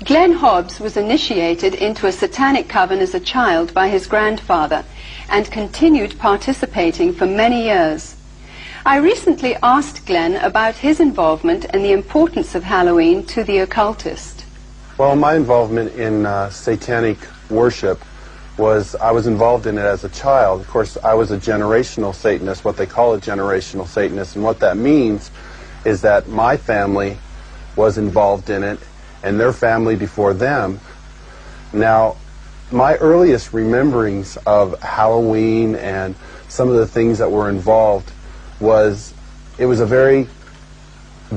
Glenn Hobbs was initiated into a satanic coven as a child by his grandfather and continued participating for many years. I recently asked Glenn about his involvement and the importance of Halloween to the occultist. Well, my involvement in satanic worship was, I was involved in it as a child. Of course, I was a generational Satanist, what they call a generational Satanist, and what that means is that my family was involved in it and their family before them. Now, my earliest rememberings of Halloween and some of the things that were involved was, it was a very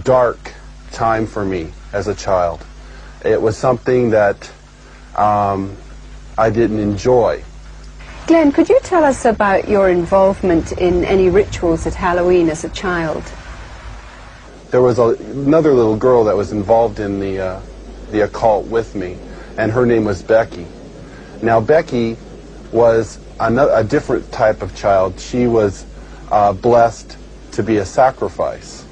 dark time for me as a child. It was something that I didn't enjoy. Glenn, could you tell us about your involvement in any rituals at Halloween as a child? There was another little girl that was involved in the occult with me, and her name was Becky. Now, Becky was a different type of child. She was blessed to be a sacrifice.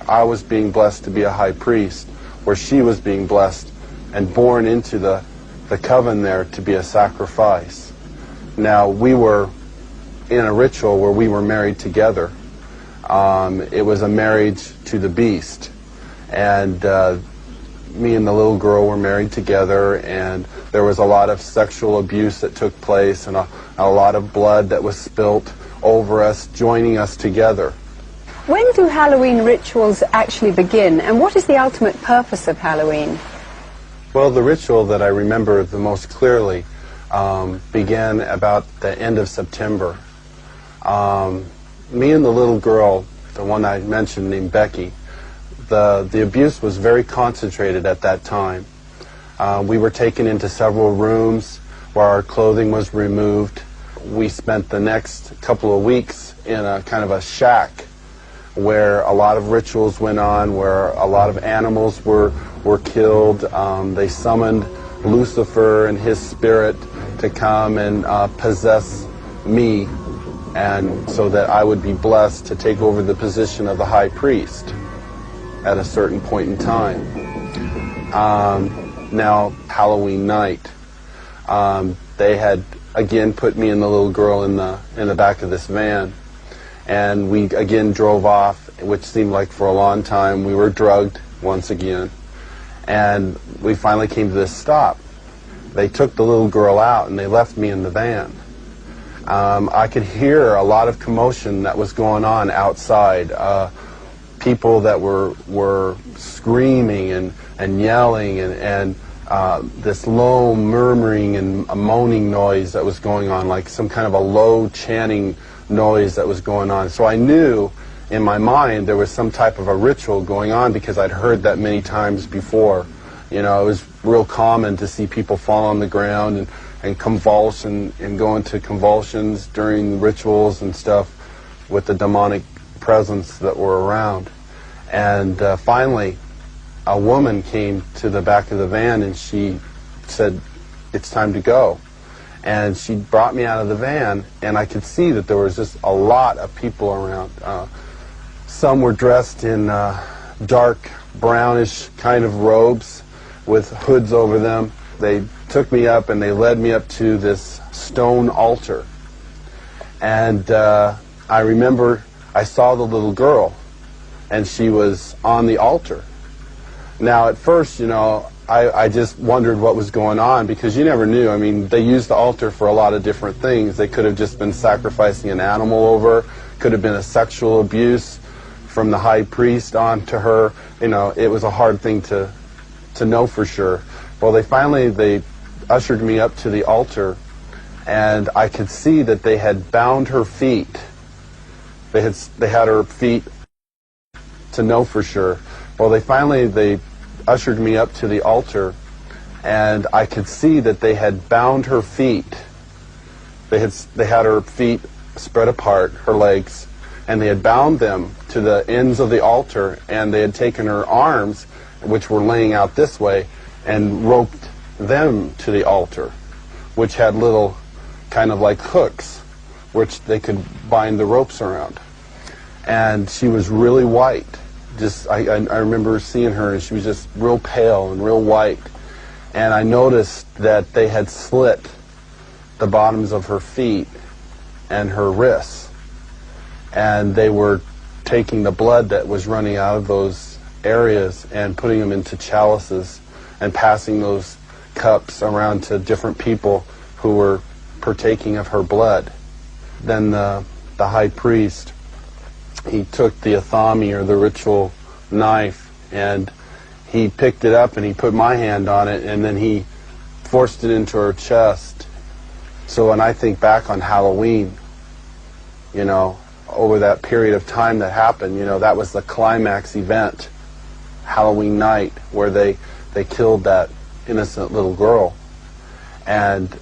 I was being blessed to be a high priest, where she was being blessed and born into the coven there to be a sacrifice. Now, we were in a ritual where we were married together. It was a marriage to the beast, and me and the little girl were married together, and there was a lot of sexual abuse that took place and a lot of blood that was spilt over us, joining us together. When do Halloween rituals actually begin, and what is the ultimate purpose of Halloween? Well, the ritual that I remember the most clearly began about the end of September. Me and the little girl, the one I mentioned named Becky, the abuse was very concentrated at that time. We were taken into several rooms where our clothing was removed. We spent the next couple of weeks in a kind of a shack where a lot of rituals went on, where a lot of animals were killed. They summoned Lucifer and his spirit to come and possess me, and so that I would be blessed to take over the position of the high priest at a certain point in time. Now, Halloween night, they had again put me and the little girl in the back of this van, and we again drove off, which seemed like for a long time. We were drugged once again, and we finally came to this stop. They took the little girl out and they left me in the van. I could hear a lot of commotion that was going on outside. People that were screaming and yelling, and this low murmuring and moaning noise that was going on, like some kind of a low chanting noise that was going on. So I knew in my mind there was some type of a ritual going on, because I'd heard that many times before. You know, it was real common to see people fall on the ground and convulse and go into convulsions during rituals and stuff with the demonic presence that were around. And finally, a woman came to the back of the van and she said, "It's time to go." And she brought me out of the van, and I could see that there was just a lot of people around. Some were dressed in dark brownish kind of robes with hoods over them. They took me up and they led me up to this stone altar. And I remember I saw the little girl, and she was on the altar. Now, at first, you know, I just wondered what was going on, because you never knew. I mean, they used the altar for a lot of different things. They could have just been sacrificing an animal over, could have been a sexual abuse from the high priest on to her. You know, it was a hard thing to know for sure. Well, they ushered me up to the altar, and I could see that they had bound her feet. They had her feet to know for sure. Well, they ushered me up to the altar, and I could see that they had bound her feet. They had her feet spread apart, her legs, and they had bound them to the ends of the altar, and they had taken her arms, which were laying out this way, and roped them to the altar, which had little kind of like hooks, which they could bind the ropes around. And she was really white. I remember seeing her, and she was just real pale and real white. and I noticed that they had slit the bottoms of her feet and her wrists, and they were taking the blood that was running out of those areas and putting them into chalices and passing those cups around to different people who were partaking of her blood. Then the high priest, he took the athami, or the ritual knife, and he picked it up and he put my hand on it, and then he forced it into her chest. So when I think back on Halloween, you know, over that period of time that happened, you know, that was the climax event, Halloween night, where they killed that innocent little girl. And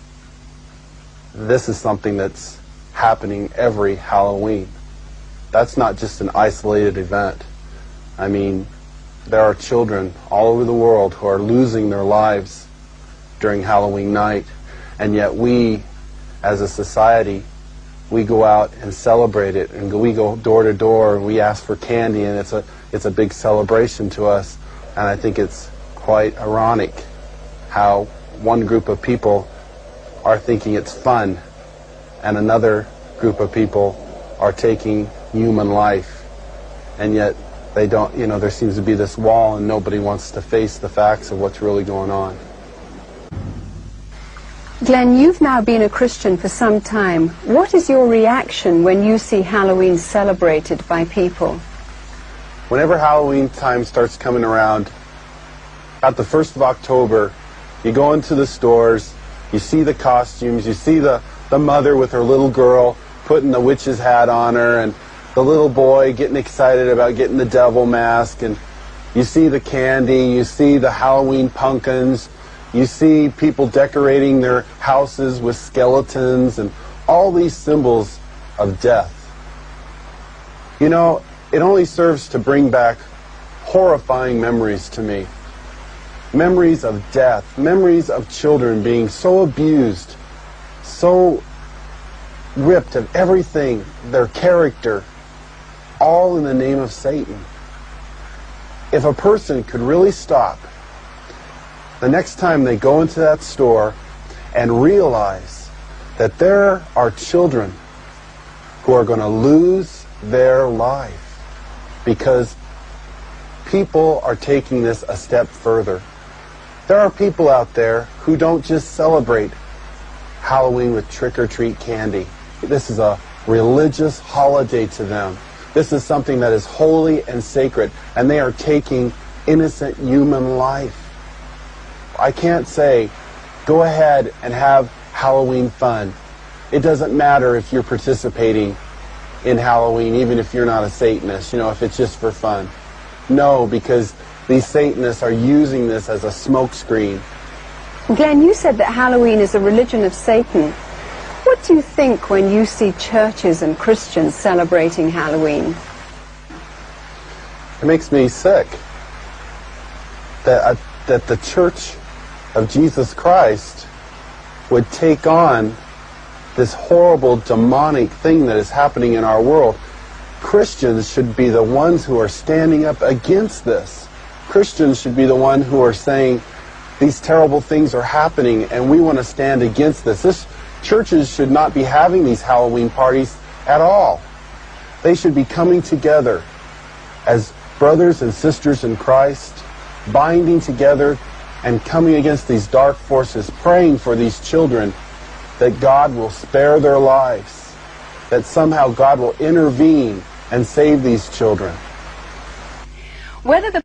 this is something that's happening every Halloween. That's not just an isolated event. I mean, there are children all over the world who are losing their lives during Halloween night, and yet we, as a society, we go out and celebrate it, and we go door to door and we ask for candy, and it's a big celebration to us. And I think it's quite ironic how one group of people are thinking it's fun and another group of people are taking human life, and yet they don't, you know, there seems to be this wall and nobody wants to face the facts of what's really going on. Glenn, you've now been a Christian for some time. What is your reaction when you see Halloween celebrated by people? Whenever Halloween time starts coming around, at the 1st of October, you go into the stores, you see the costumes, you see the mother with her little girl putting the witch's hat on her, and the little boy getting excited about getting the devil mask, and you see the candy, you see the Halloween pumpkins, you see people decorating their houses with skeletons and all these symbols of death. You know, it only serves to bring back horrifying memories to me. Memories of death, memories of children being so abused, so ripped of everything, their character, all in the name of Satan. If a person could really stop the next time they go into that store and realize that there are children who are going to lose their life because people are taking this a step further. There are people out there who don't just celebrate Halloween with trick-or-treat candy. This is a religious holiday to them. This is something that is holy and sacred, and they are taking innocent human life. I can't say, go ahead and have Halloween fun. It doesn't matter if you're participating in Halloween, even if you're not a Satanist, you know, if it's just for fun. No, because these Satanists are using this as a smokescreen. Glenn, you said that Halloween is a religion of Satan. What do you think when you see churches and Christians celebrating Halloween? It makes me sick that the Church of Jesus Christ would take on this horrible demonic thing that is happening in our world. Christians should be the ones who are standing up against this. Christians should be the ones who are saying these terrible things are happening and we want to stand against this. Churches should not be having these Halloween parties at all. They should be coming together as brothers and sisters in Christ, binding together and coming against these dark forces, praying for these children that God will spare their lives, that somehow God will intervene and save these children. Whether the